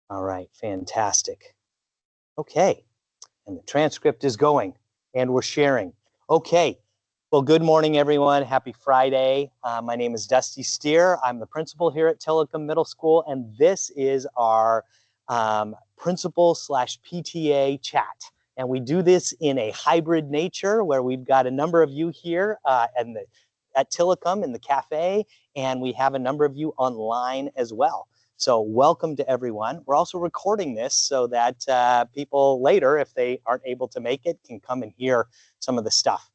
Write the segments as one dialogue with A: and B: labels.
A: All right, fantastic. Okay, and the transcript is going, and we're sharing. Okay, well, good morning, everyone. Happy Friday. My name is Dusty Steer. I'm the principal here at Tillicum Middle School, and this is our principal/PTA chat. And we do this in a hybrid nature where we've got a number of you here at Tillicum in the cafe, and we have a number of you online as well. So welcome to everyone. We're also recording this so that people later, if they aren't able to make it, can come and hear some of the stuff.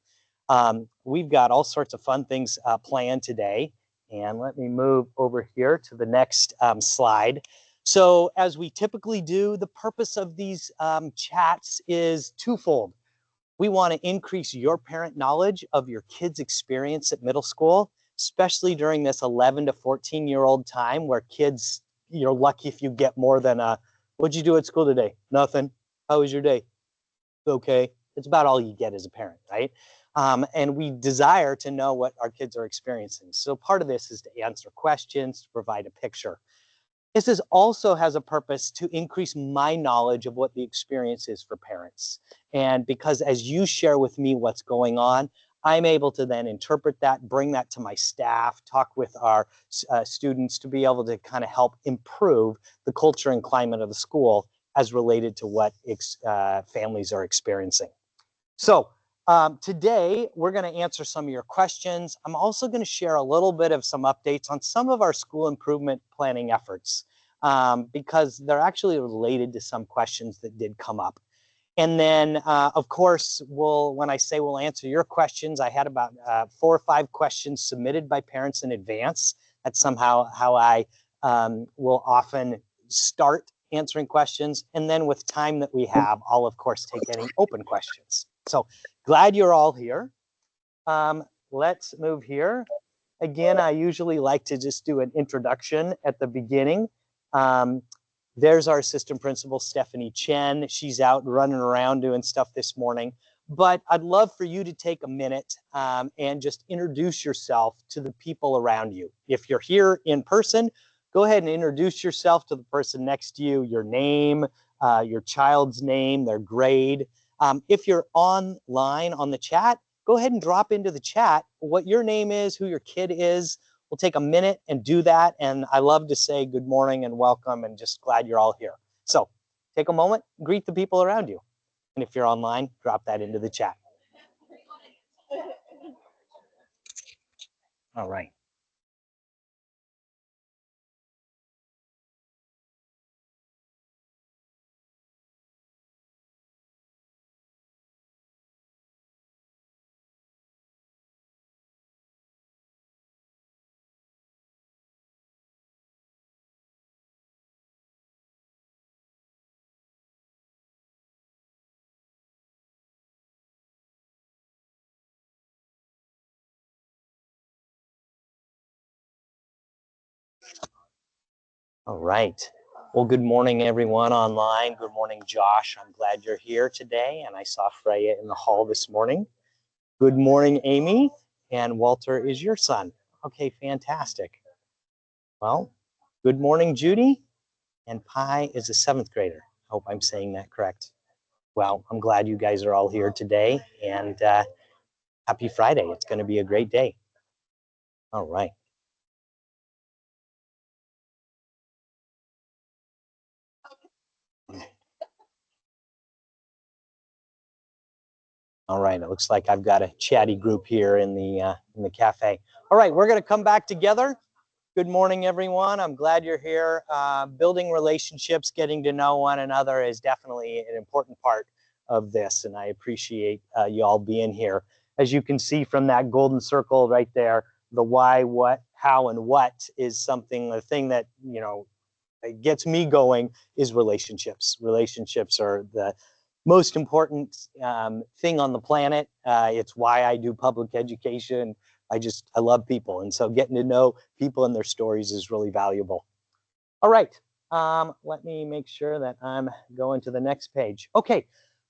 A: We've got all sorts of fun things planned today. And let me move over here to the next slide. So as we typically do, the purpose of these chats is twofold. We want to increase your parent knowledge of your kids' experience at middle school, especially during this 11 to 14-year-old time where kids, you're lucky if you get more than what'd you do at school today? Nothing. How was your day? Okay. It's about all you get as a parent, right? And we desire to know what our kids are experiencing. So part of this is to answer questions, to provide a picture. This also has a purpose to increase my knowledge of what the experience is for parents. And because as you share with me what's going on, I'm able to then interpret that, bring that to my staff, talk with our students to be able to kind of help improve the culture and climate of the school as related to what families are experiencing. So today we're going to answer some of your questions. I'm also going to share a little bit of some updates on some of our school improvement planning efforts because they're actually related to some questions that did come up. And then, of course, when I say we'll answer your questions, I had about 4 or 5 questions submitted by parents in advance. That's somehow how I will often start answering questions. And then with time that we have, I'll, of course, take any open questions. So glad you're all here. Let's move here. Again, I usually like to just do an introduction at the beginning. There's our assistant principal, Stephanie Chen. She's out running around doing stuff this morning. But I'd love for you to take a minute and just introduce yourself to the people around you. If you're here in person, go ahead and introduce yourself to the person next to you, your name, your child's name, their grade. If you're online on the chat, go ahead and drop into the chat what your name is, who your kid is. We'll take a minute and do that. And I love to say good morning and welcome and just glad you're all here. So take a moment, greet the people around you. And if you're online, drop that into the chat. All right. All right. Well, good morning, everyone online. Good morning, Josh. I'm glad you're here today. And I saw Freya in the hall this morning. Good morning, Amy. And Walter is your son. Okay, fantastic. Well, good morning, Judy. And Pi is a 7th grader. I hope I'm saying that correct. Well, I'm glad you guys are all here today. And happy Friday. It's going to be a great day. All right. All right, it looks like I've got a chatty group here in the cafe. All right, we're going to come back together. Good morning, everyone. I'm glad you're here. Building relationships, getting to know one another is definitely an important part of this, and I appreciate you all being here. As you can see from that golden circle right there, the why, what, how, and what is something, the thing that, you know, gets me going is relationships. Relationships are the most important thing on the planet. It's why I do public education. I love people. And so getting to know people and their stories is really valuable. All right, let me make sure that I'm going to the next page. Okay,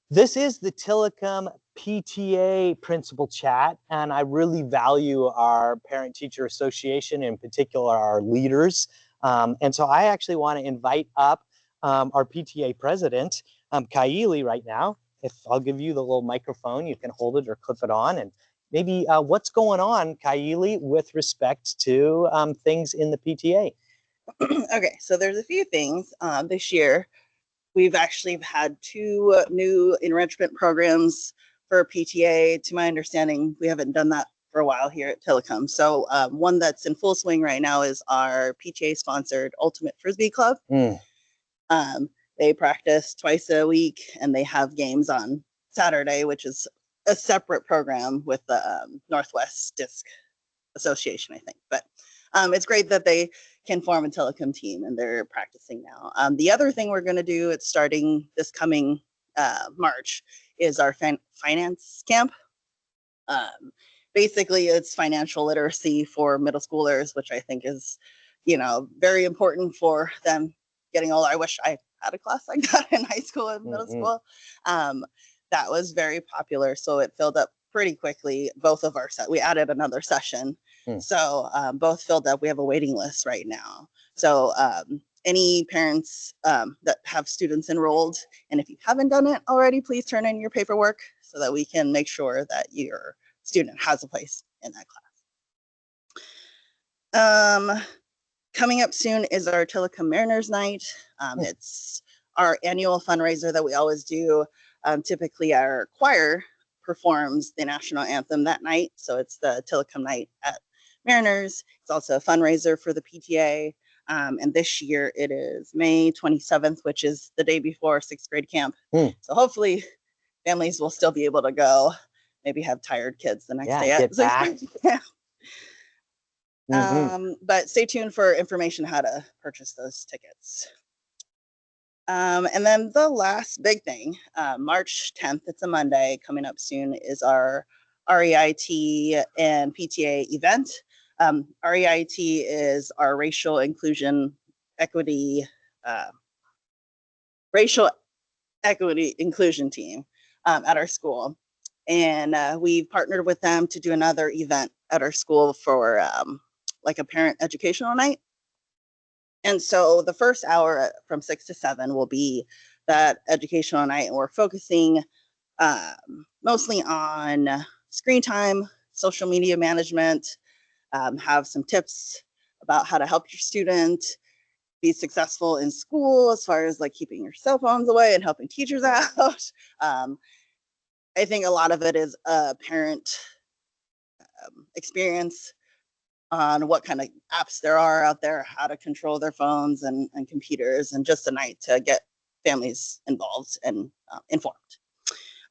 A: this is the Tillicum PTA principal chat, and I really value our Parent-Teacher Association, in particular our leaders. And so I actually want to invite up our PTA president, Kylie, right now. If I'll give you the little microphone, you can hold it or clip it on, and maybe what's going on, Kylie, with respect to things in the PTA?
B: Okay, so there's a few things this year. We've actually had 2 new enrichment programs for PTA. To my understanding, we haven't done that for a while here at Tillicum. So one that's in full swing right now is our PTA-sponsored Ultimate Frisbee Club. They practice twice a week, and they have games on Saturday, which is a separate program with the Northwest Disc Association, I think. But it's great that they can form a Tillicum team, and they're practicing now. The other thing we're going to do, it's starting this coming March, is our finance camp. Basically, it's financial literacy for middle schoolers, which I think is, very important for them getting older. I wish I had a class like that in high school and middle school. That was very popular, so it filled up pretty quickly. Both of our we added another session. So both filled up. We have a waiting list right now. So any parents that have students enrolled, and if you haven't done it already, please turn in your paperwork so that we can make sure that your student has a place in that class. Coming up soon is our Tillicum Mariners Night. It's our annual fundraiser that we always do. Typically our choir performs the national anthem that night. So it's the Tillicum Night at Mariners. It's also a fundraiser for the PTA. And this year it is May 27th, which is the day before 6th grade camp. So hopefully families will still be able to go, maybe have tired kids the next day at 6th grade camp. But stay tuned for information how to purchase those tickets. And then the last big thing, March 10th, it's a Monday, coming up soon, is our REIT and PTA event. REIT is our racial inclusion equity inclusion team at our school. And we've partnered with them to do another event at our school for like a parent educational night. And so the first hour from 6 to 7 will be that educational night, and we're focusing mostly on screen time, social media management, have some tips about how to help your student be successful in school as far as like keeping your cell phones away and helping teachers out. I think a lot of it is a parent experience on what kind of apps there are out there, how to control their phones and computers, and just a night to get families involved and informed.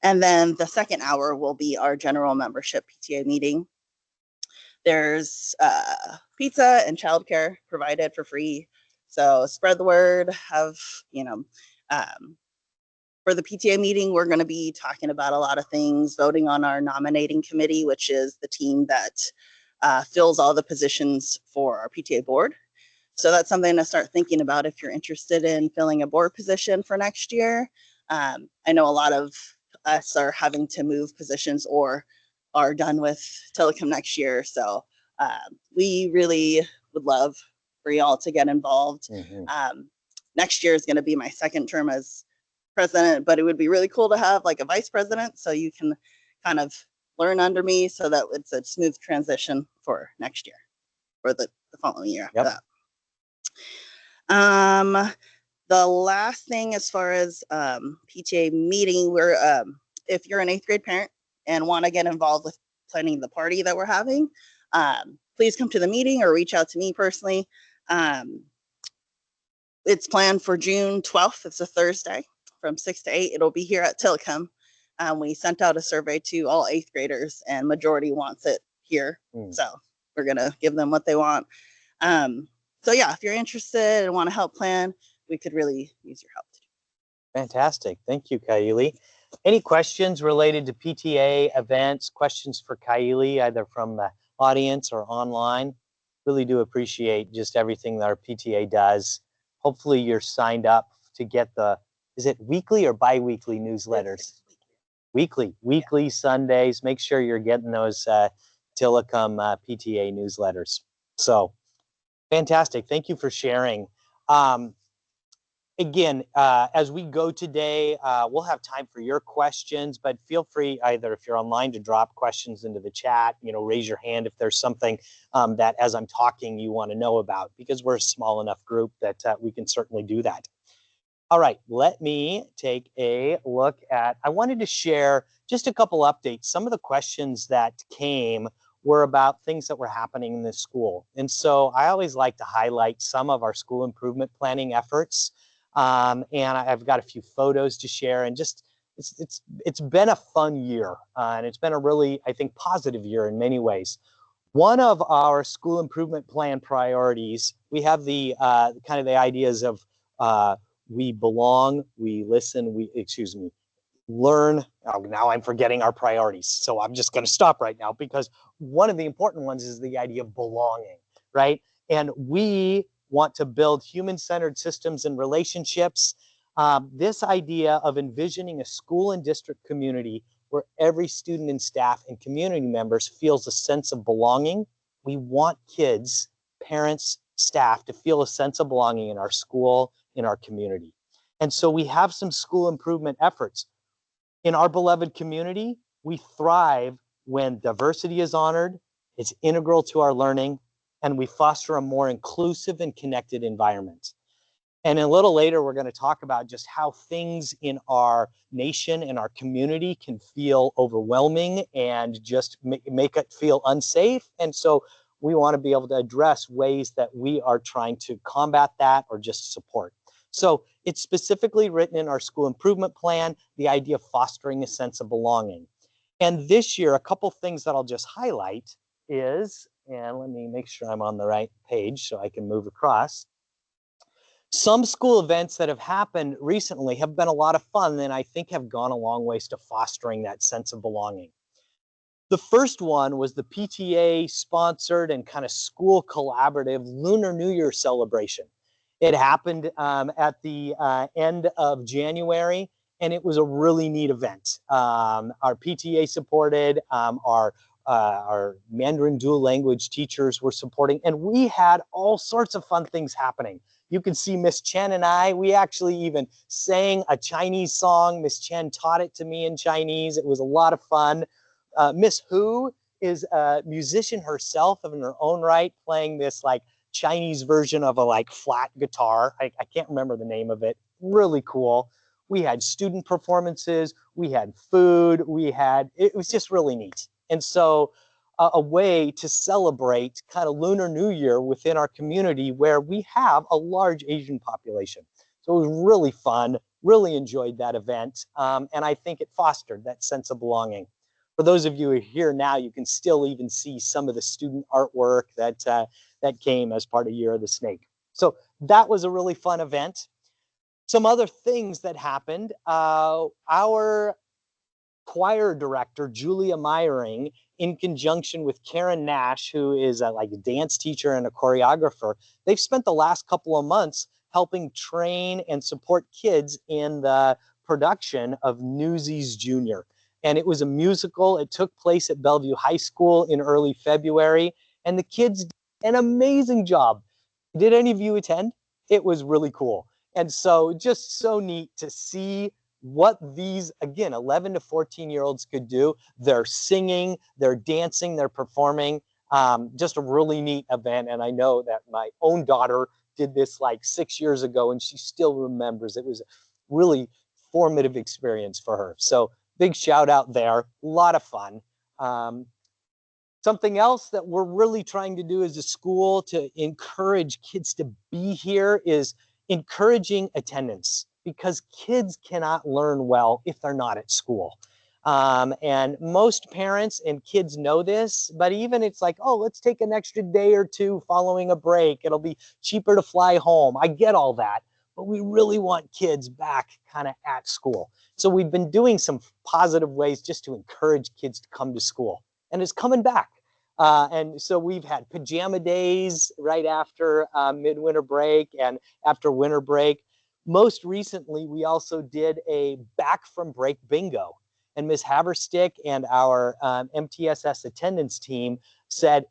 B: And then the second hour will be our general membership PTA meeting. There's pizza and childcare provided for free. So spread the word. For the PTA meeting, we're going to be talking about a lot of things, voting on our nominating committee, which is the team that fills all the positions for our PTA board. So that's something to start thinking about if you're interested in filling a board position for next year. I know a lot of us are having to move positions or are done with Tillicum next year. So we really would love for y'all to get involved. Next year is going to be my second term as president, but it would be really cool to have like a vice president so you can kind of learn under me so that it's a smooth transition for next year or the following year after that. The last thing as far as PTA meeting, we're if you're an 8th grade parent and want to get involved with planning the party that we're having, please come to the meeting or reach out to me personally. It's planned for June 12th. It's a Thursday from 6 to 8. It'll be here at Tillicum. We sent out a survey to all 8th graders, and majority wants it here. So we're going to give them what they want. So yeah, if you're interested and want to help plan, we could really use your help.
A: Fantastic. Thank you, Kylie. Any questions related to PTA events, questions for Kylie, either from the audience or online? Really do appreciate just everything that our PTA does. Hopefully you're signed up to get the, is it weekly or bi-weekly newsletters? Weekly Sundays. Make sure you're getting those Tillicum PTA newsletters. So fantastic. Thank you for sharing. again, as we go today, we'll have time for your questions, but feel free either if you're online to drop questions into the chat, raise your hand if there's something that as I'm talking you want to know about, because we're a small enough group that we can certainly do that. All right, let me take a look at, I wanted to share just a couple updates. Some of the questions that came were about things that were happening in the school. And so I always like to highlight some of our school improvement planning efforts. And I've got a few photos to share, and just it's been a fun year, and it's been a really, I think, positive year in many ways. One of our school improvement plan priorities, we have the kind of the ideas of we belong, we listen, learn. Oh, now I'm forgetting our priorities. So I'm just going to stop right now, because one of the important ones is the idea of belonging, right? And we want to build human-centered systems and relationships. This idea of envisioning a school and district community where every student and staff and community members feels a sense of belonging. We want kids, parents, staff to feel a sense of belonging in our school, in our community. And so we have some school improvement efforts. In our beloved community, we thrive when diversity is honored, it's integral to our learning, and we foster a more inclusive and connected environment. And a little later, we're going to talk about just how things in our nation and our community can feel overwhelming and just make it feel unsafe. And so we want to be able to address ways that we are trying to combat that or just support. So it's specifically written in our school improvement plan, the idea of fostering a sense of belonging. And this year, a couple things that I'll just highlight is, and let me make sure I'm on the right page so I can move across. Some school events that have happened recently have been a lot of fun, and I think have gone a long ways to fostering that sense of belonging. The first one was the PTA sponsored and kind of school collaborative Lunar New Year celebration. It happened at the end of January, and it was a really neat event. Our PTA supported, our Mandarin dual language teachers were supporting, and we had all sorts of fun things happening. You can see Miss Chen and I, we actually even sang a Chinese song. Miss Chen taught it to me in Chinese. It was a lot of fun. Miss Hu is a musician herself in her own right, playing this like Chinese version of a flat guitar. I can't remember the name of it. Really cool. We had student performances, we had food, it was just really neat. And so a way to celebrate kind of Lunar New Year within our community where we have a large Asian population. So it was really fun, really enjoyed that event. And I think it fostered that sense of belonging. For those of you who are here now, you can still even see some of the student artwork that came as part of Year of the Snake. So that was a really fun event. Some other things that happened, our choir director, Julia Meyering, in conjunction with Karen Nash, who is a dance teacher and a choreographer, they've spent the last couple of months helping train and support kids in the production of Newsies Junior. And it was a musical. It took place at Bellevue High School in early February, and the kids did an amazing job. Did any of you attend? It was really cool. And so just so neat to see what these, again, 11 to 14-year-olds could do. They're singing, they're dancing, they're performing. Just a really neat event. And I know that my own daughter did this 6 years ago, and she still remembers. It was a really formative experience for her. So big shout out there. A lot of fun. Something else that we're really trying to do as a school to encourage kids to be here is encouraging attendance, because kids cannot learn well if they're not at school. And most parents and kids know this, but even it's oh, let's take an extra day or two following a break. It'll be cheaper to fly home. I get all that, but we really want kids back kind of at school. So we've been doing some positive ways just to encourage kids to come to school, and it's coming back. And so we've had pajama days right after midwinter break and after winter break. Most recently, we also did a back from break bingo. And Ms. Haverstick and our MTSS attendance team said,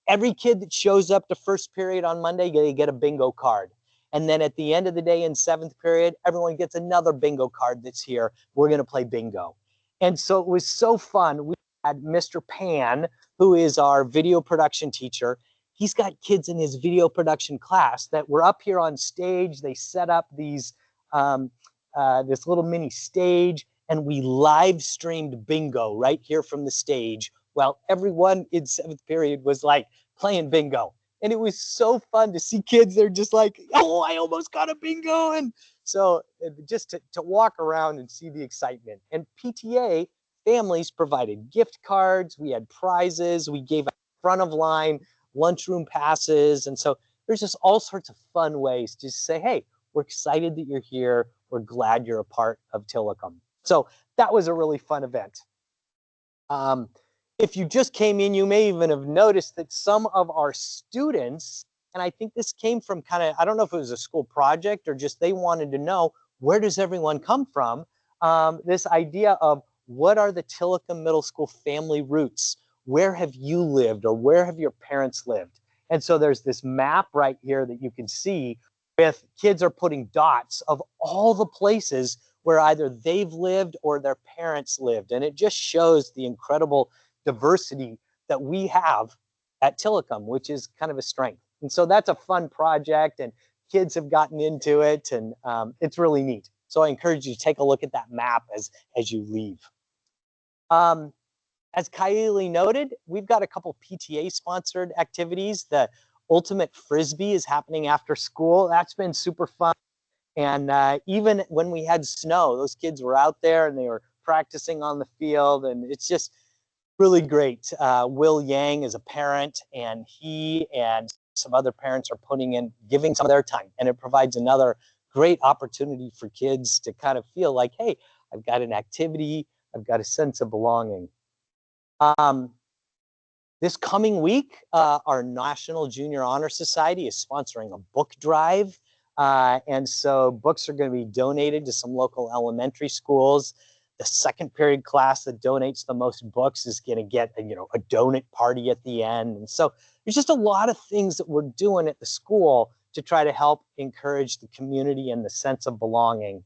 A: every kid that shows up to first period on Monday, they get a bingo card. And then at the end of the day in 7th period, everyone gets another bingo card that's here. We're going to play bingo. And so it was so fun. We had Mr. Pan, who is our video production teacher. He's got kids in his video production class that were up here on stage. They set up these this little mini stage, and we live streamed bingo right here from the stage while everyone in 7th period was like playing bingo. And it was so fun to see kids. They're just like, oh, I almost got a bingo. And so just to walk around and see the excitement. And PTA families provided gift cards. We had prizes. We gave out front of line lunchroom passes. And so there's just all sorts of fun ways to say, hey, we're excited that you're here. We're glad you're a part of Tillicum. So that was a really fun event. If you just came in, you may even have noticed that some of our students, and I think this came from kind of, I don't know if it was a school project or just they wanted to know, where does everyone come from? This idea of what are the Tillicum Middle School family roots? Where have you lived or where have your parents lived? And so there's this map right here that you can see with kids are putting dots of all the places where either they've lived or their parents lived. And it just shows the incredible diversity that we have at Tillicum, which is kind of a strength. And so that's a fun project, and kids have gotten into it, and it's really neat. So I encourage you to take a look at that map as you leave. As Kylie noted, we've got a couple PTA-sponsored activities. The Ultimate Frisbee is happening after school. That's been super fun. And even when we had snow, those kids were out there and they were practicing on the field, and it's just really great. Will Yang is a parent, and he and some other parents are giving some of their time, and it provides another great opportunity for kids to kind of feel like, hey, I've got an activity, I've got a sense of belonging. This coming week, our National Junior Honor Society is sponsoring a book drive. And so books are going to be donated to some local elementary schools. The 2nd period class that donates the most books is going to get a donut party at the end. And so there's just a lot of things that we're doing at the school to try to help encourage the community and the sense of belonging.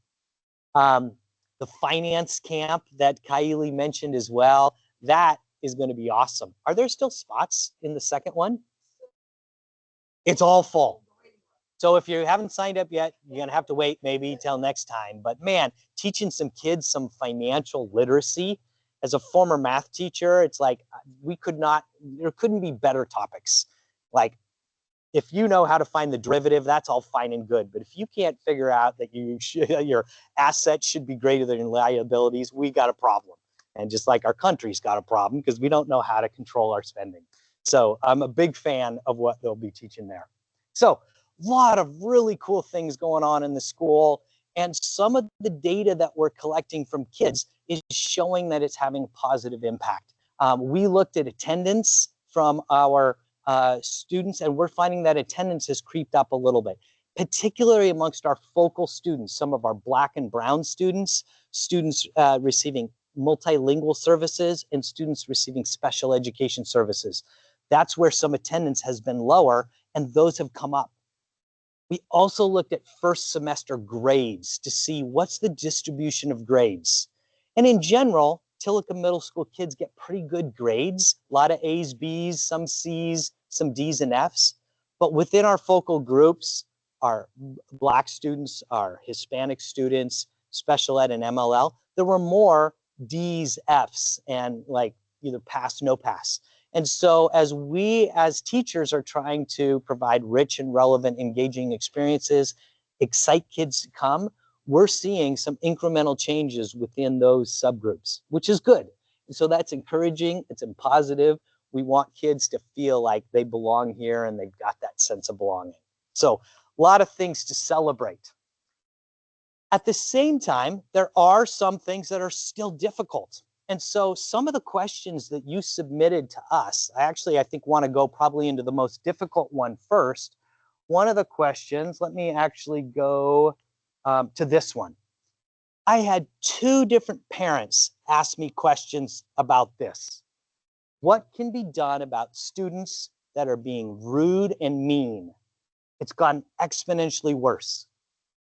A: The finance camp that Kylie mentioned as well, that is going to be awesome. Are there still spots in the 2nd one? It's all full. So if you haven't signed up yet, you're going to have to wait maybe till next time. But man, teaching some kids some financial literacy. As a former math teacher, it's like there couldn't be better topics. Like, if you know how to find the derivative, that's all fine and good. But if you can't figure out that your assets should be greater than your liabilities, we got a problem. And just like our country's got a problem because we don't know how to control our spending. So I'm a big fan of what they'll be teaching there. So a lot of really cool things going on in the school. And some of the data that we're collecting from kids is showing that it's having a positive impact. We looked at attendance from our students, and we're finding that attendance has creeped up a little bit, particularly amongst our focal students, some of our Black and Brown students receiving multilingual services, and students receiving special education services. That's where some attendance has been lower, and those have come up. We also looked at 1st semester grades to see what's the distribution of grades. And in general, Tillicum Middle School kids get pretty good grades, a lot of A's, B's, some C's, some D's and F's. But within our focal groups, our Black students, our Hispanic students, special ed and MLL, there were more D's, F's, and like either pass, no pass. And so as we as teachers are trying to provide rich and relevant, engaging experiences, excite kids to come, we're seeing some incremental changes within those subgroups, which is good. And so that's encouraging, it's positive. We want kids to feel like they belong here and they've got that sense of belonging. So a lot of things to celebrate. At the same time, there are some things that are still difficult. And so some of the questions that you submitted to us, I think want to go probably into the most difficult one first. One of the questions, let me actually go to this one. I had 2 different parents ask me questions about this. What can be done about students that are being rude and mean? It's gotten exponentially worse.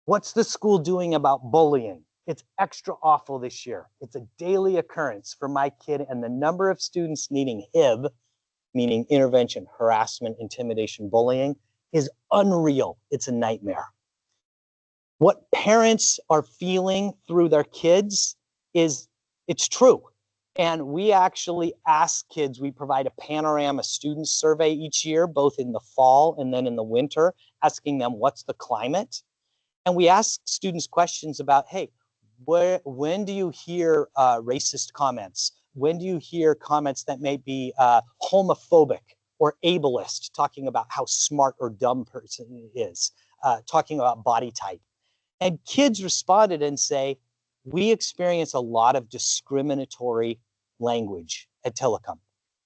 A: What's the school doing about bullying? It's extra awful this year. It's a daily occurrence for my kid, and the number of students needing HIB, meaning intervention, harassment, intimidation, bullying, is unreal. It's a nightmare. What parents are feeling through their kids it's true. And we actually ask kids, we provide a panorama student survey each year, both in the fall and then in the winter, asking them what's the climate. And we ask students questions about, hey, when do you hear racist comments? When do you hear comments that may be homophobic or ableist, talking about how smart or dumb person is, talking about body type? And kids responded and say, we experience a lot of discriminatory language at Tillicum.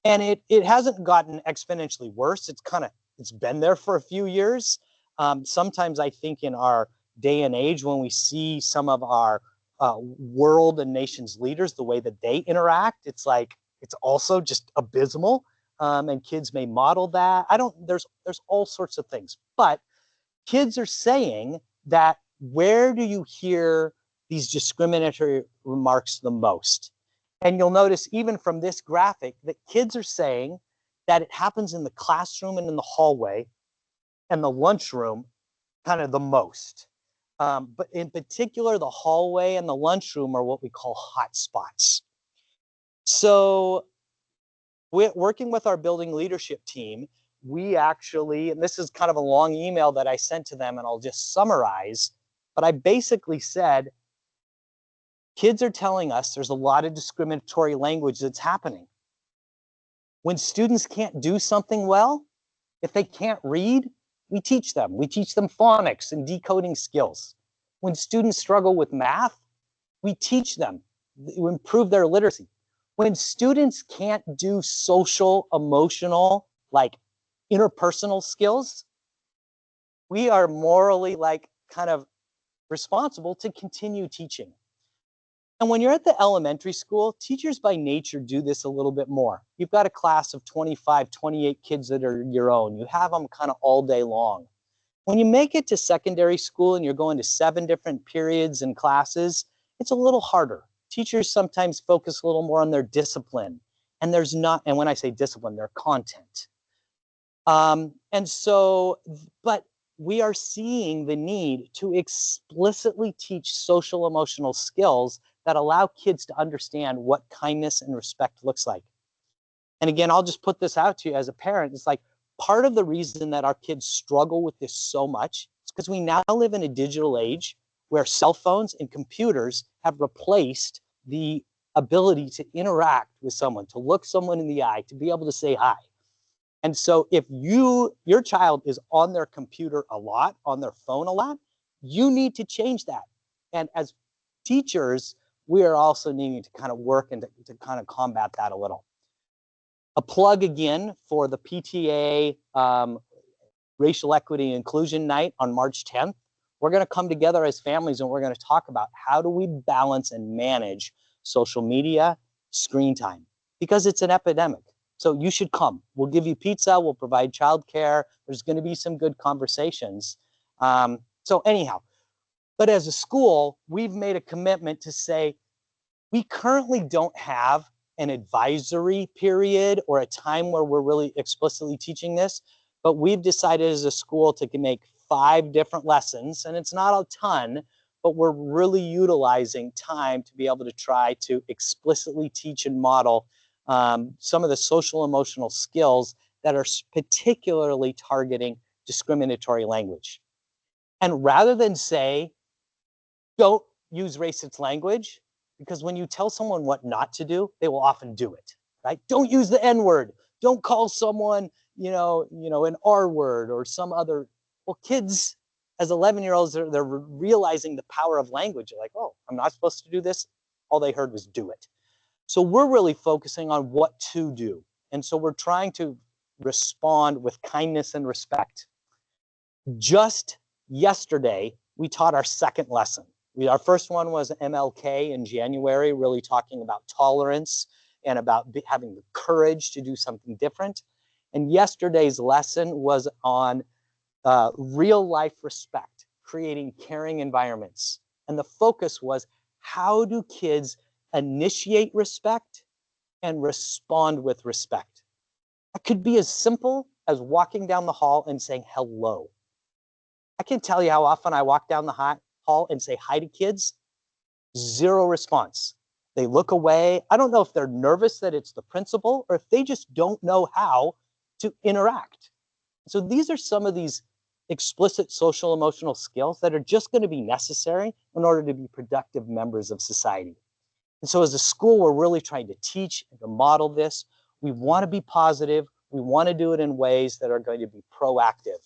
A: And it hasn't gotten exponentially worse. It's been there for a few years. Sometimes I think in our day and age, when we see some of our world and nations leaders, the way that they interact, it's also just abysmal. And kids may model that. There's all sorts of things, but kids are saying that, where do you hear these discriminatory remarks the most? And you'll notice even from this graphic that kids are saying that it happens in the classroom and in the hallway and the lunchroom kind of the most. But in particular, the hallway and the lunchroom are what we call hot spots. So we're working with our building leadership team. We actually, and this is kind of a long email that I sent to them, and I'll just summarize, but I basically said, kids are telling us there's a lot of discriminatory language that's happening. When students can't do something well, if they can't read, we teach them. We teach them phonics and decoding skills. When students struggle with math, we teach them to improve their literacy. When students can't do social, emotional, like interpersonal skills, we are morally kind of responsible to continue teaching. And when you're at the elementary school, teachers by nature do this a little bit more. You've got a class of 25, 28 kids that are your own. You have them kind of all day long. When you make it to secondary school and you're going to 7 different periods and classes, it's a little harder. Teachers sometimes focus a little more on their discipline. And when I say discipline, their content. But we are seeing the need to explicitly teach social emotional skills that allow kids to understand what kindness and respect looks like. And again, I'll just put this out to you as a parent. It's like, part of the reason that our kids struggle with this so much is because we now live in a digital age where cell phones and computers have replaced the ability to interact with someone, to look someone in the eye, to be able to say hi. And so if your child is on their computer a lot, on their phone a lot, you need to change that. And as teachers, we are also needing to kind of work and to kind of combat that a little. A plug again for the PTA Racial Equity and Inclusion Night on March 10th. We're going to come together as families and we're going to talk about how do we balance and manage social media, screen time, because it's an epidemic. So you should come. We'll give you pizza. We'll provide childcare. There's going to be some good conversations. So anyhow, but as a school, we've made a commitment to say, we currently don't have an advisory period or a time where we're really explicitly teaching this, but we've decided as a school to make 5 different lessons, and it's not a ton, but we're really utilizing time to be able to try to explicitly teach and model some of the social emotional skills that are particularly targeting discriminatory language. And rather than say, don't use racist language, because when you tell someone what not to do, they will often do it, right? Don't use the N-word. Don't call someone, an R word or some other. Well, kids as 11-year-olds, they're realizing the power of language. They're like, oh, I'm not supposed to do this. All they heard was do it. So we're really focusing on what to do. And so we're trying to respond with kindness and respect. Just yesterday, we taught our second lesson. Our first one was MLK in January, really talking about tolerance and about having the courage to do something different. And yesterday's lesson was on real life respect, creating caring environments. And the focus was, how do kids initiate respect and respond with respect? It could be as simple as walking down the hall and saying hello. I can't tell you how often I walk down the hall and say hi to kids. Zero response. They look away. I don't know if they're nervous that it's the principal or if they just don't know how to interact. So these are some of these explicit social emotional skills that are just going to be necessary in order to be productive members of society. And so as a school, we're really trying to teach and to model this. We want to be positive. We want to do it in ways that are going to be proactive.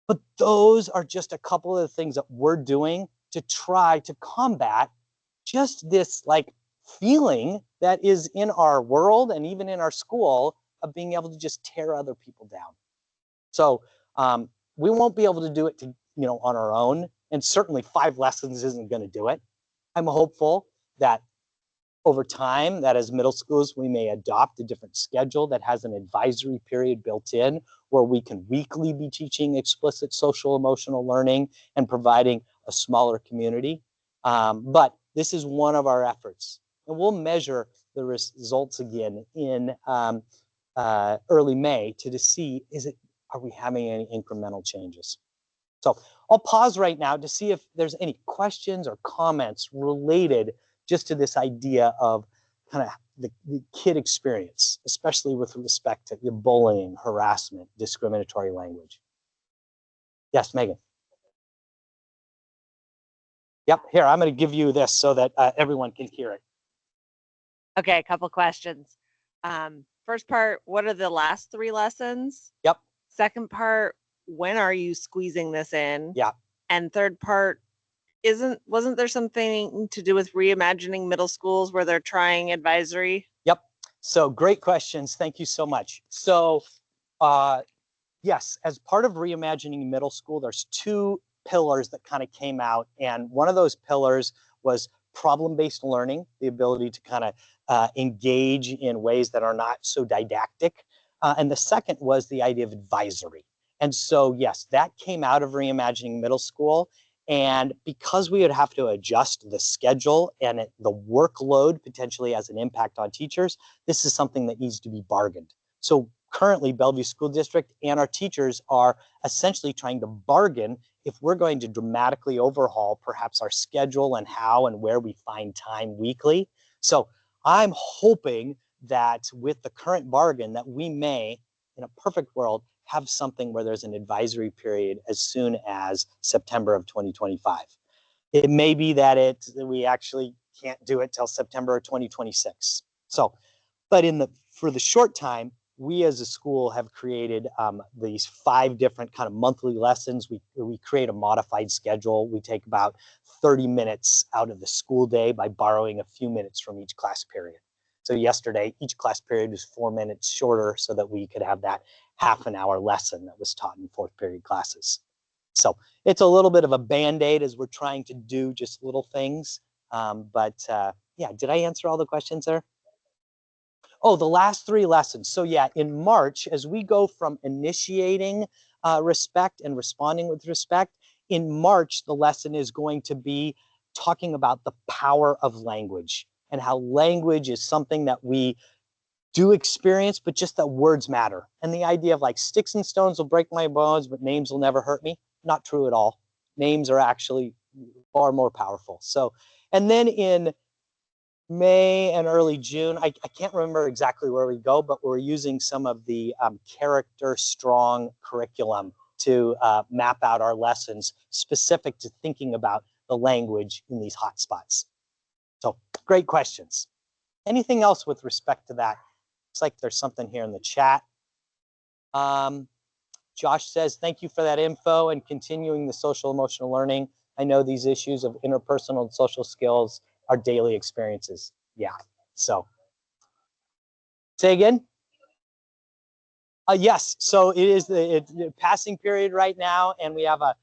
A: But those are just a couple of the things that we're doing to try to combat just this like feeling that is in our world and even in our school of being able to just tear other people down. So we won't be able to do it on our own, and certainly 5 lessons isn't going to do it. I'm hopeful that over time, that as middle schools, we may adopt a different schedule that has an advisory period built in where we can weekly be teaching explicit social emotional learning and providing a smaller community. But this is one of our efforts. And we'll measure the results again in early May to see, are we having any incremental changes? So I'll pause right now to see if there's any questions or comments related just to this idea of kind of the kid experience, especially with respect to the bullying, harassment, discriminatory language. Yes, Megan. Yep, here, I'm going to give you this so that everyone can hear it.
C: Okay, a couple questions. First part, what are the last 3 lessons?
A: Yep.
C: Second part, when are you squeezing this in?
A: Yeah.
C: And third part, wasn't there something to do with reimagining middle schools where they're trying advisory?
A: Yep. So great questions. Thank you so much. So yes, as part of reimagining middle school, there's 2 pillars that kind of came out. And one of those pillars was problem-based learning, the ability to kind of engage in ways that are not so didactic. And the second was the idea of advisory. And so, yes, that came out of reimagining middle school. And because we would have to adjust the schedule and the workload potentially has an impact on teachers, this is something that needs to be bargained. So currently, Bellevue School District and our teachers are essentially trying to bargain if we're going to dramatically overhaul perhaps our schedule and how and where we find time weekly. So I'm hoping that with the current bargain that we may, in a perfect world, have something where there's an advisory period as soon as September of 2025. It may be that we actually can't do it till September of 2026. So, but for the short time, we as a school have created these 5 different kind of monthly lessons. We create a modified schedule. We take about 30 minutes out of the school day by borrowing a few minutes from each class period. So yesterday, each class period was 4 minutes shorter so that we could have that half an hour lesson that was taught in 4th period classes. So it's a little bit of a Band-Aid as we're trying to do just little things. Yeah, did I answer all the questions there? Oh, the last 3 lessons. So yeah, in March, as we go from initiating respect and responding with respect, in March, the lesson is going to be talking about the power of language and how language is something that we do experience, but just that words matter. And the idea of like sticks and stones will break my bones, but names will never hurt me. Not true at all. Names are actually far more powerful. So, and then in May and early June, I can't remember exactly where we go, but we're using some of the character strong curriculum to map out our lessons specific to thinking about the language in these hotspots. So great questions. Anything else with respect to that? Looks like there's something here in the chat. Josh says, thank you for that info and continuing the social emotional learning. I know these issues of interpersonal and social skills are daily experiences. Yeah, so. Say again? Yes, so it is the passing period right now, and we have a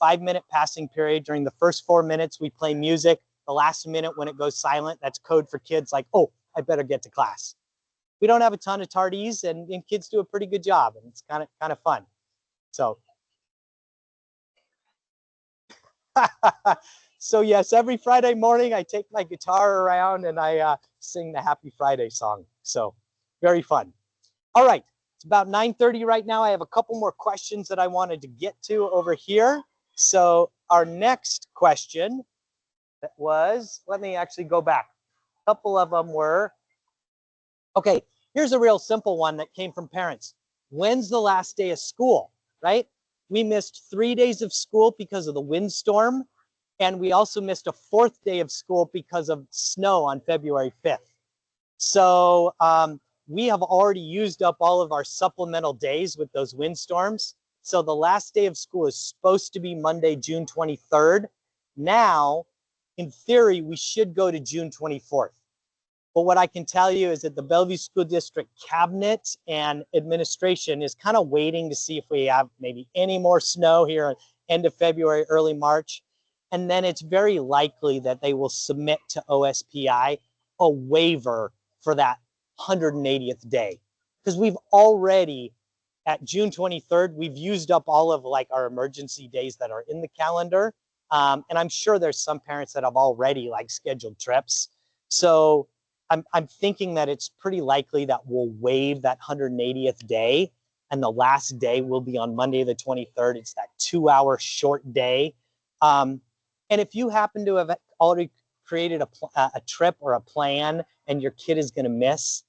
A: 5-minute passing period. During the first 4 minutes, we play music. The last minute when it goes silent, that's code for kids like, oh, I better get to class. We don't have a ton of tardies, and kids do a pretty good job, and it's kind of fun. So So yes, every Friday morning I take my guitar around and I sing the Happy Friday song. So very fun. All right, it's about 9:30 right now. I have a couple more questions that I wanted to get to over here. So our next question was, let me actually go back. A couple of them were, okay, here's a real simple one that came from parents. When's the last day of school, right? We missed 3 days of school because of the windstorm. And we also missed a 4th day of school because of snow on February 5th. So we have already used up all of our supplemental days with those windstorms. So the last day of school is supposed to be Monday, June 23rd. Now, in theory, we should go to June 24th. But what I can tell you is that the Bellevue School District Cabinet and administration is kind of waiting to see if we have maybe any more snow here at end of February, early March. And then it's very likely that they will submit to OSPI a waiver for that 180th day. Because we've already, at June 23rd, we've used up all of like our emergency days that are in the calendar. And I'm sure there's some parents that have already like scheduled trips. So I'm thinking that it's pretty likely that we'll waive that 180th day. And the last day will be on Monday, the 23rd. It's that 2-hour short day. And if you happen to have already created a trip or a plan and your kid is going to miss,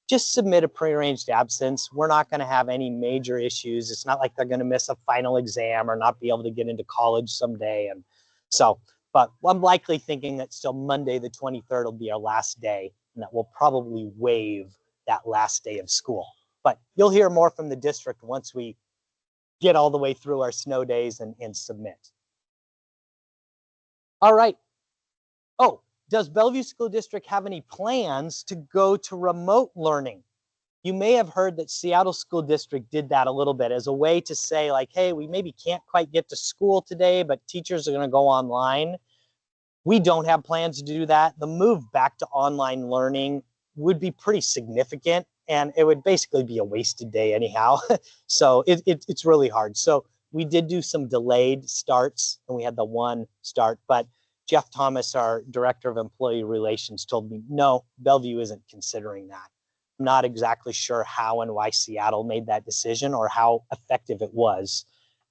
A: just submit a prearranged absence. We're not going to have any major issues. It's not like they're going to miss a final exam or not be able to get into college someday. And so, but I'm likely thinking that still Monday, the 23rd will be our last day, and that we'll probably waive that last day of school. But you'll hear more from the district once we get all the way through our snow days and submit. All right. Oh, does Bellevue School District have any plans to go to remote learning? You may have heard that Seattle School District did that a little bit as a way to say like, hey, we maybe can't quite get to school today, but teachers are going to go online. We don't have plans to do that. The move back to online learning would be pretty significant, and it would basically be a wasted day anyhow. So it's really hard. So we did do some delayed starts, and we had the one start, but Jeff Thomas, our Director of Employee Relations, told me, no, Bellevue isn't considering that. I'm not exactly sure how and why Seattle made that decision or how effective it was,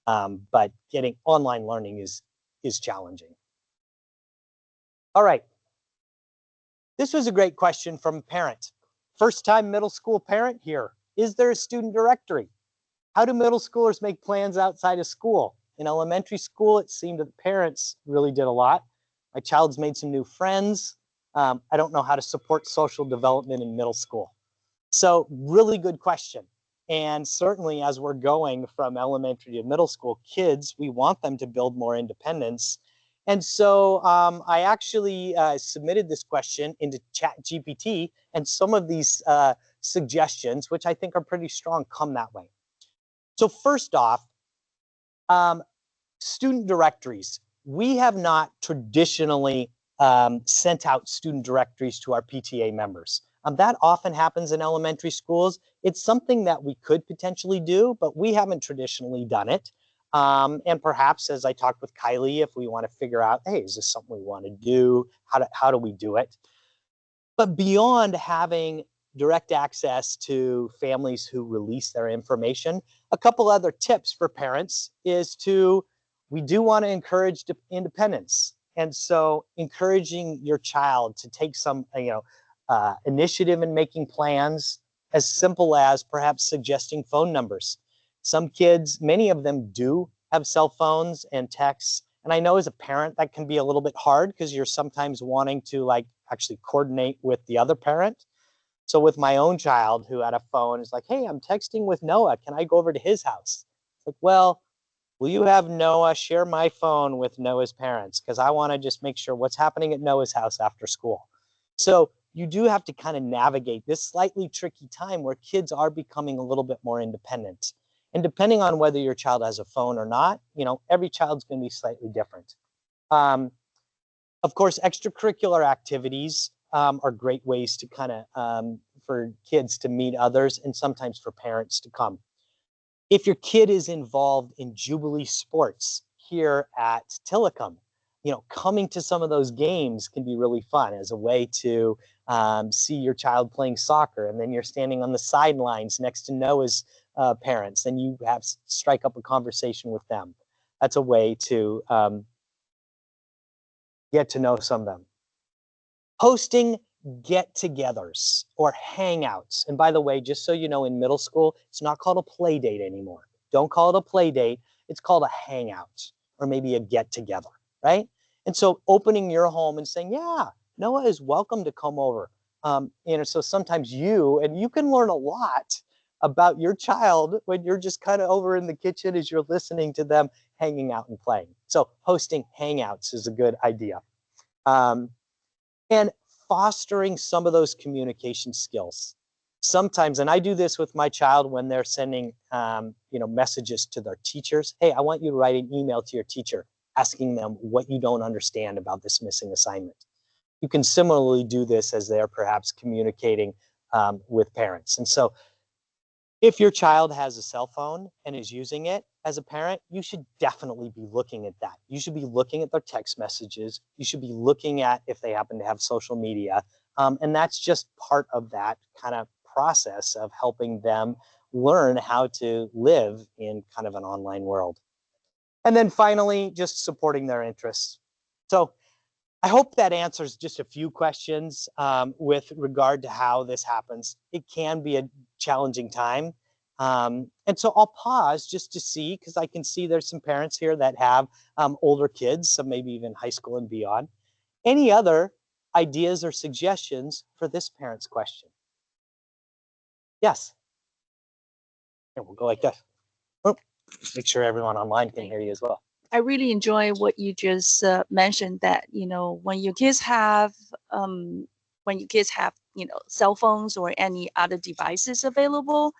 A: but getting online learning is challenging. All right. This was a great question from a parent. First time middle school parent here. Is there a student directory? How do middle schoolers make plans outside of school? In elementary school, it seemed that the parents really did a lot. My child's made some new friends. I don't know how to support social development in middle school. So really good question. And certainly as we're going from elementary to middle school, kids, we want them to build more independence. And so I actually submitted this question into ChatGPT, and some of these suggestions, which I think are pretty strong, come that way. So first off, student directories. We have not traditionally sent out student directories to our PTA members. That often happens in elementary schools. It's something that we could potentially do, but we haven't traditionally done it. And perhaps as I talked with Kylie, if we want to figure out, hey, is this something we want to do? How do we do it? But beyond having direct access to families who release their information, a couple other tips for parents is we do want to encourage independence. And so encouraging your child to take some, initiative in making plans, as simple as perhaps suggesting phone numbers. Some kids, many of them do have cell phones and texts. And I know as a parent that can be a little bit hard because you're sometimes wanting to like actually coordinate with the other parent. So with my own child who had a phone, is like, hey, I'm texting with Noah. Can I go over to his house? It's like, well, will you have Noah share my phone with Noah's parents? Because I want to just make sure what's happening at Noah's house after school. So you do have to kind of navigate this slightly tricky time where kids are becoming a little bit more independent. And depending on whether your child has a phone or not, every child's going to be slightly different. Of course, extracurricular activities are great ways to kind of, for kids to meet others and sometimes for parents to come. If your kid is involved in Jubilee sports here at Tillicum, coming to some of those games can be really fun as a way to see your child playing soccer, and then you're standing on the sidelines next to Noah's parents, and you have strike up a conversation with them. That's a way to get to know some of them. Hosting get-togethers or hangouts. And by the way, just so you know, in middle school, it's not called a play date anymore. Don't call it a play date. It's called a hangout or maybe a get-together, right? And so opening your home and saying, yeah, Noah is welcome to come over. So sometimes you can learn a lot about your child when you're just kind of over in the kitchen as you're listening to them hanging out and playing. So hosting hangouts is a good idea. And fostering some of those communication skills. Sometimes, and I do this with my child when they're sending messages to their teachers. Hey, I want you to write an email to your teacher asking them what you don't understand about this missing assignment. You can similarly do this as they're perhaps communicating with parents. And so if your child has a cell phone and is using it as a parent, you should definitely be looking at that. You should be looking at their text messages. You should be looking at if they happen to have social media. And that's just part of that kind of process of helping them learn how to live in kind of an online world. And then finally, just supporting their interests. So I hope that answers just a few questions with regard to how this happens. It can be a challenging time. And so I'll pause just to see, because I can see there's some parents here that have older kids, so maybe even high school and beyond. Any other ideas or suggestions for this parent's question? Yes. Here, we'll go like this. Oh, make sure everyone online can hear you as well.
D: I really enjoy what you just mentioned, that when your kids have cell phones or any other devices available,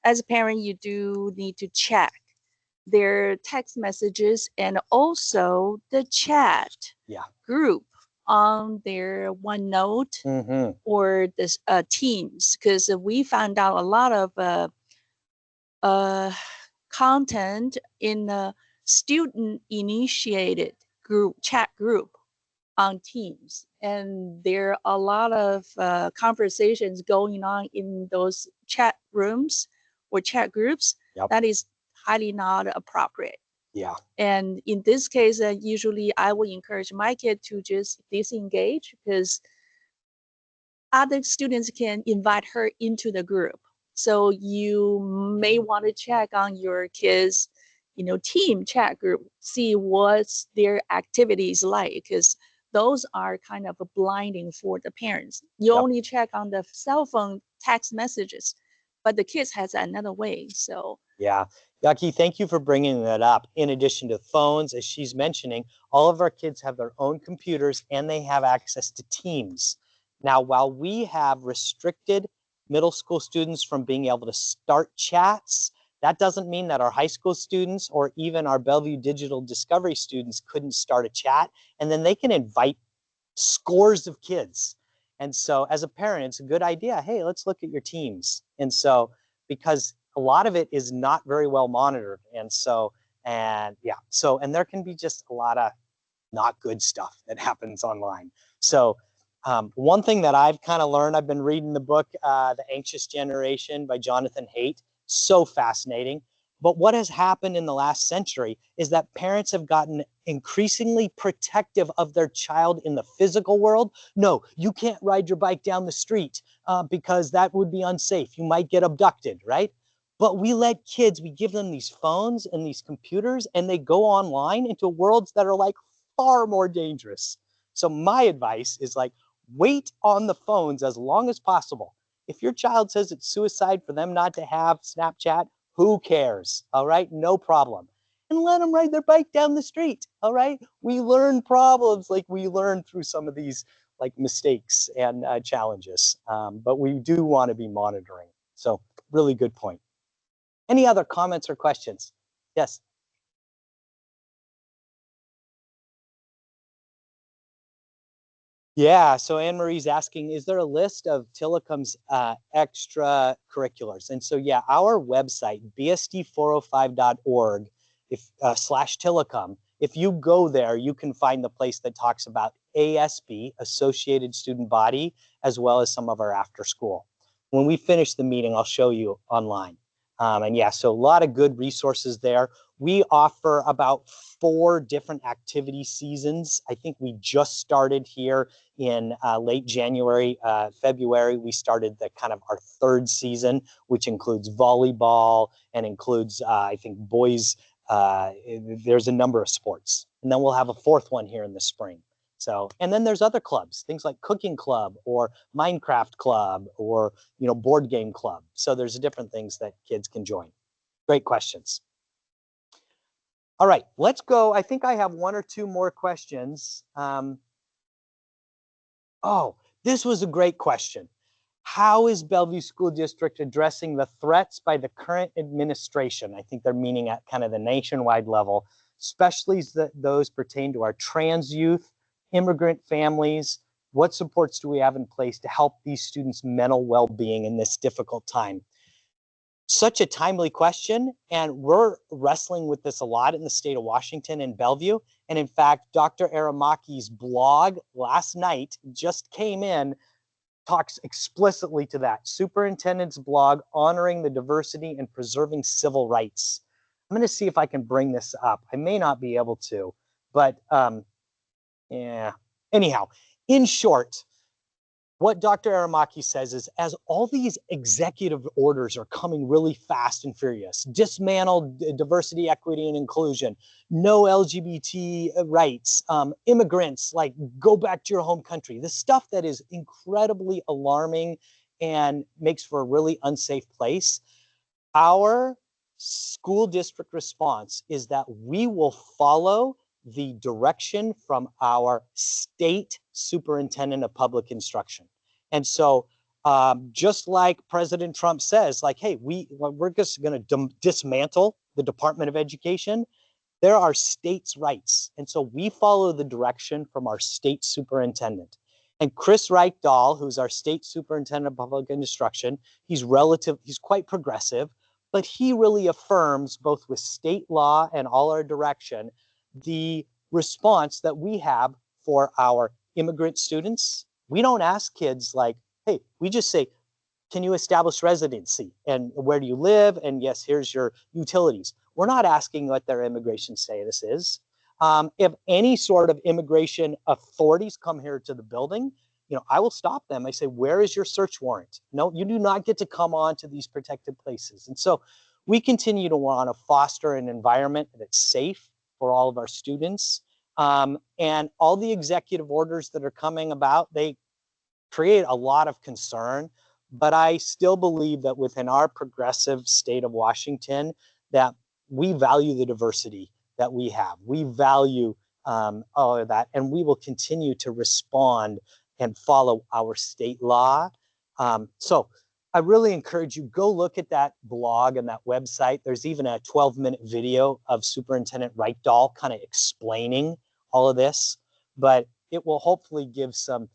D: as a parent you do need to check their text messages and also the chat group on their OneNote or this Teams, because we found out a lot of content in the student initiated chat group on Teams, and there are a lot of conversations going on in those chat rooms or chat groups. That is highly not appropriate. And in this case, usually I will encourage my kid to just disengage, because other students can invite her into the group. So you may want to check on your kids' team chat group, see what's their activities like, because those are kind of a blinding for the parents. You only check on the cell phone text messages, but the kids has another way. So
A: Yaki, thank you for bringing that up. In addition to phones, as she's mentioning, all of our kids have their own computers and they have access to Teams. Now, while we have restricted middle school students from being able to start chats, that doesn't mean that our high school students or even our Bellevue Digital Discovery students couldn't start a chat, and then they can invite scores of kids. And so as a parent, it's a good idea. Hey, let's look at your Teams. And so, because a lot of it is not very well monitored. And there can be just a lot of not good stuff that happens online. So one thing that I've kind of learned, I've been reading the book, The Anxious Generation by Jonathan Haidt. So fascinating. But what has happened in the last century is that parents have gotten increasingly protective of their child in the physical world. No, you can't ride your bike down the street because that would be unsafe. You might get abducted, right? But we let kids, we give them these phones and these computers, and they go online into worlds that are like far more dangerous. So my advice is like, wait on the phones as long as possible. If your child says it's suicide for them not to have Snapchat, who cares? All right, no problem. And let them ride their bike down the street. All right, we learn problems like we learn through some of these like mistakes and challenges. But we do want to be monitoring. So really good point. Any other comments or questions? Yes. Yeah, so Anne Marie's asking, is there a list of Tillicum's extracurriculars? And so, yeah, our website, bsd405.org, /Tillicum, if you go there, you can find the place that talks about ASB, Associated Student Body, as well as some of our after school. When we finish the meeting, I'll show you online. And yeah, so a lot of good resources there. We offer about 4 different activity seasons. I think we just started here in late January, February. We started the kind of our 3rd season, which includes volleyball and includes, I think, boys. There's a number of sports. And then we'll have a 4th one here in the spring. So, and then there's other clubs, things like cooking club or Minecraft club or, board game club. So there's different things that kids can join. Great questions. All right, let's go. I think I have 1 or 2 more questions. Oh, this was a great question. How is Bellevue School District addressing the threats by the current administration? I think they're meaning at kind of the nationwide level, especially those pertain to our trans youth, immigrant families. What supports do we have in place to help these students' mental well-being in this difficult time? Such a timely question, and we're wrestling with this a lot in the state of Washington and Bellevue. And in fact, Dr. Aramaki's blog last night just came in, talks explicitly to that. Superintendent's blog, honoring the diversity and preserving civil rights. I'm going to see if I can bring this up. I may not be able to, but yeah. Anyhow, in short, what Dr. Aramaki says is, as all these executive orders are coming really fast and furious, dismantle diversity, equity, and inclusion, no LGBT rights, immigrants, like go back to your home country, the stuff that is incredibly alarming and makes for a really unsafe place, our school district response is that we will follow the direction from our state superintendent of public instruction. And so just like President Trump says, like, hey, we're just going to dismantle the Department of Education, there are states' rights. And so we follow the direction from our state superintendent. And Chris Reichdahl, who's our state superintendent of public instruction, he's quite progressive, but he really affirms, both with state law and all our direction, the response that we have for our immigrant students. We don't ask kids like, hey, we just say, can you establish residency? And where do you live? And yes, here's your utilities. We're not asking what their immigration status is. If any sort of immigration authorities come here to the building, I will stop them. I say, where is your search warrant? No, you do not get to come on to these protected places. And so we continue to want to foster an environment that's safe for all of our students. And all the executive orders that are coming about, they create a lot of concern. But I still believe that within our progressive state of Washington, that we value the diversity that we have. We value all of that, and we will continue to respond and follow our state law. So I really encourage you, go look at that blog and that website. There's even a 12-minute video of Superintendent Reichdahl kind of explaining all of this, but it will hopefully give some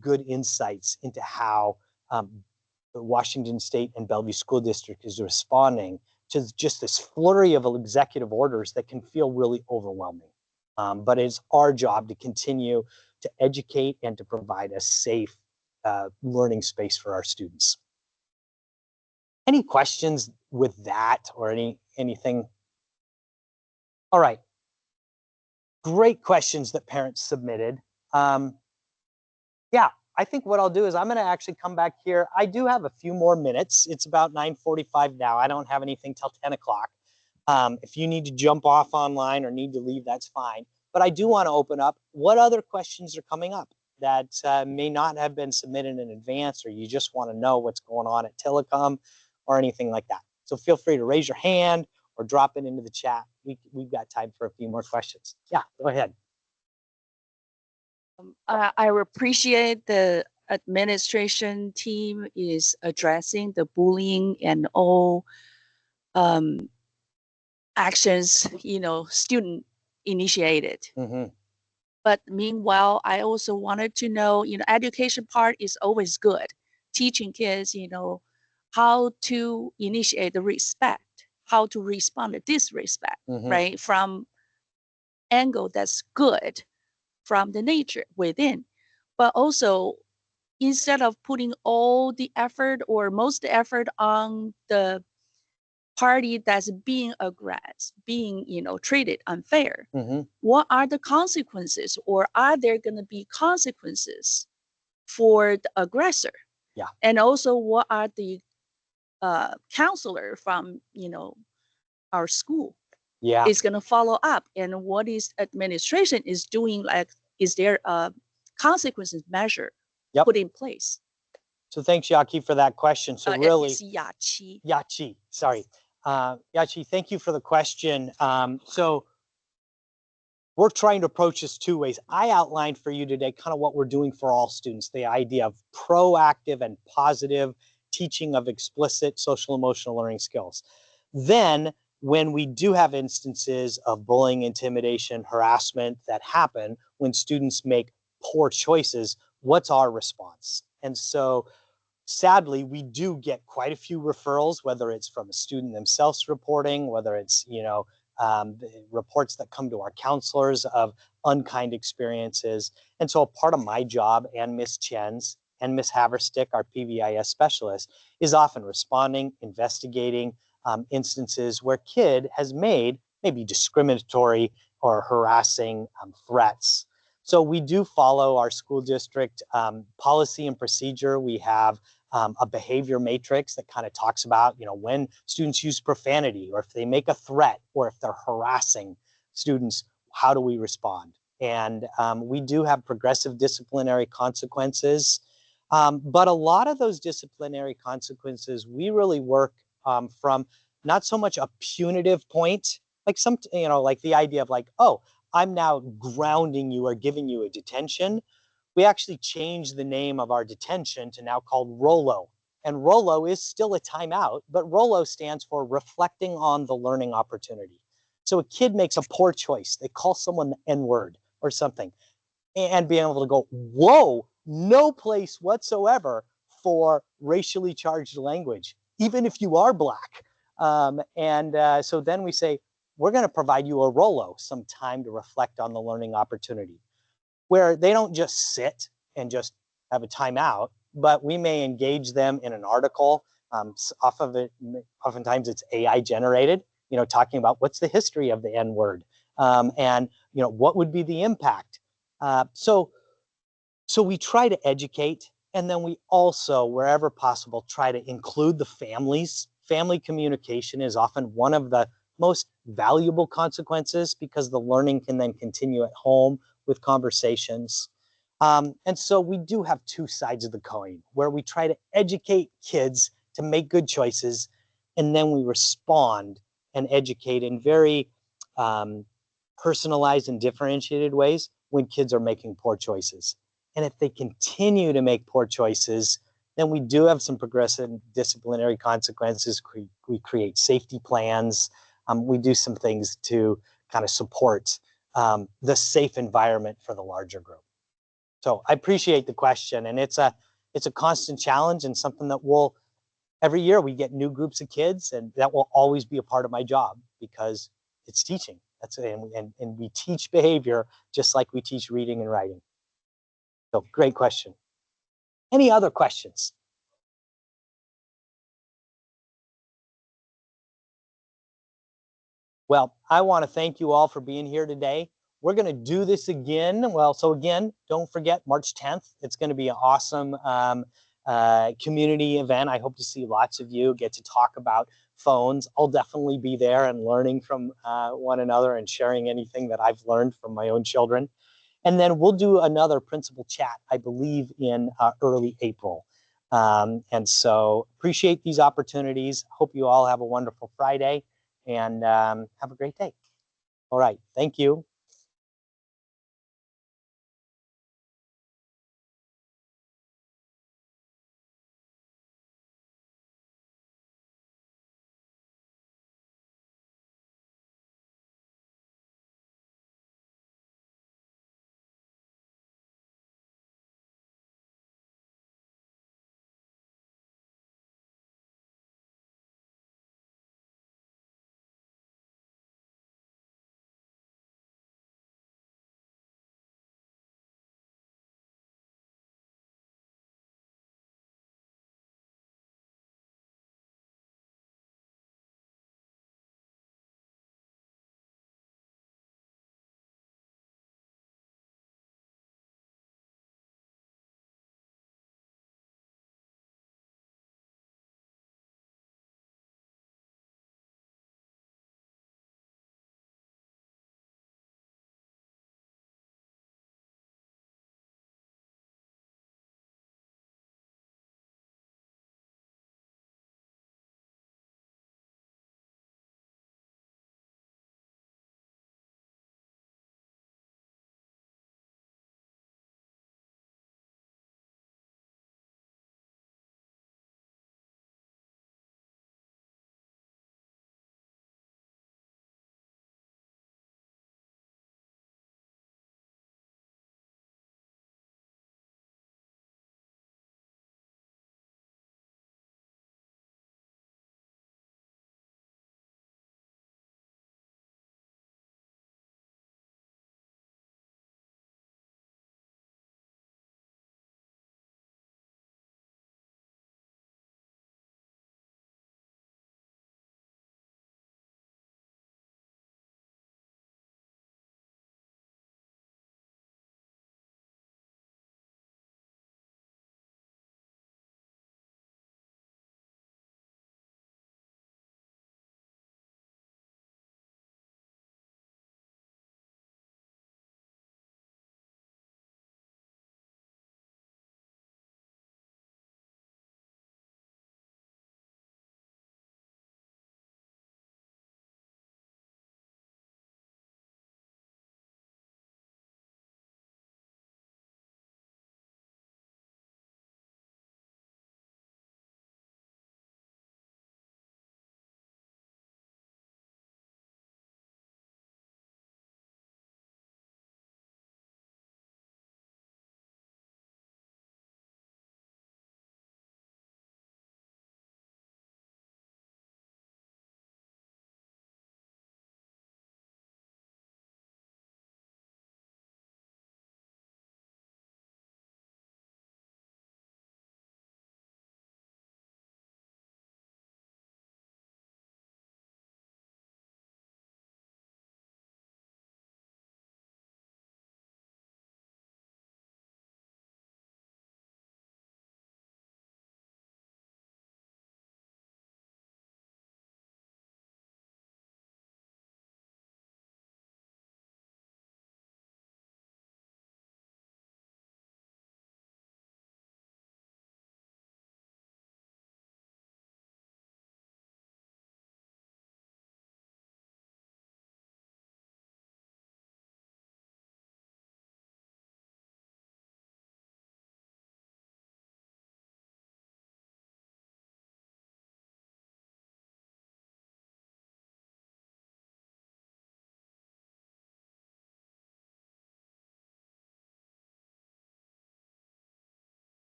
A: good insights into how the Washington State and Bellevue School District is responding to just this flurry of executive orders that can feel really overwhelming. But it's our job to continue to educate and to provide a safe learning space for our students. Any questions with that or anything? All right. Great questions that parents submitted. Yeah, I think what I'll do is I'm going to actually come back here. I do have a few more minutes. It's about 9:45 now. I don't have anything till 10 o'clock. If you need to jump off online or need to leave, that's fine. But I do want to open up what other questions are coming up that may not have been submitted in advance, or you just want to know what's going on at Tillicum or anything like that. So feel free to raise your hand or drop it into the chat. We've got time for a few more questions. Yeah, go ahead.
D: I appreciate the administration team is addressing the bullying and all actions, student initiated.
A: Mm-hmm.
D: But meanwhile, I also wanted to know, education part is always good. Teaching kids, how to initiate the respect, how to respond to disrespect,
A: Mm-hmm.
D: right? From angle that's good from the nature within. But also, instead of putting all the effort or most effort on the party that's being aggressed, being, treated unfair, what are the consequences, or are there going to be consequences for the aggressor?
A: Yeah.
D: And also, what are the counselor from, our school is going to follow up, and what is administration is doing, like, is there a consequences measure put in place?
A: So thanks, Yaki, for that question. So really,
D: it's Yachi.
A: Yachi, sorry. Yachi, thank you for the question. So we're trying to approach this two ways. I outlined for you today kind of what we're doing for all students, the idea of proactive and positive teaching of explicit social emotional learning skills. Then when we do have instances of bullying, intimidation, harassment that happen when students make poor choices, what's our response? And so sadly, we do get quite a few referrals, whether it's from a student themselves reporting, whether it's, reports that come to our counselors of unkind experiences. And so a part of my job, and Miss Chen's and Miss Haverstick, our PBIS specialist, is often responding, investigating instances where kid has made maybe discriminatory or harassing threats. So we do follow our school district policy and procedure. We have a behavior matrix that kind of talks about, when students use profanity, or if they make a threat, or if they're harassing students, how do we respond? And we do have progressive disciplinary consequences. But a lot of those disciplinary consequences, we really work from not so much a punitive point, like like the idea of like, oh, I'm now grounding you or giving you a detention. We actually changed the name of our detention to now called ROLO. And ROLO is still a timeout, but ROLO stands for reflecting on the learning opportunity. So a kid makes a poor choice. They call someone the N-word or something, and being able to go, whoa, no place whatsoever for racially charged language, even if you are Black. So then we say, we're going to provide you a ROLO, some time to reflect on the learning opportunity, where they don't just sit and just have a timeout, but we may engage them in an article. Off of it, oftentimes it's AI generated, talking about what's the history of the N-word, and what would be the impact. So we try to educate, and then we also, wherever possible, try to include the families. Family communication is often one of the most valuable consequences, because the learning can then continue at home with conversations. And so we do have two sides of the coin, where we try to educate kids to make good choices, and then we respond and educate in very personalized and differentiated ways when kids are making poor choices. And if they continue to make poor choices, then we do have some progressive disciplinary consequences. We create safety plans. We do some things to kind of support the safe environment for the larger group. So I appreciate the question, and it's a constant challenge, and something that every year we get new groups of kids, and that will always be a part of my job, because it's teaching. And we teach behavior just like we teach reading and writing. So great question. Any other questions? Well, I want to thank you all for being here today. We're going to do this again. Well, so again, don't forget March 10th. It's going to be an awesome community event. I hope to see lots of you, get to talk about phones. I'll definitely be there and learning from one another and sharing anything that I've learned from my own children. And then we'll do another principal chat, I believe, in early April. And so appreciate these opportunities. Hope you all have a wonderful Friday, and have a great day. All right. Thank you.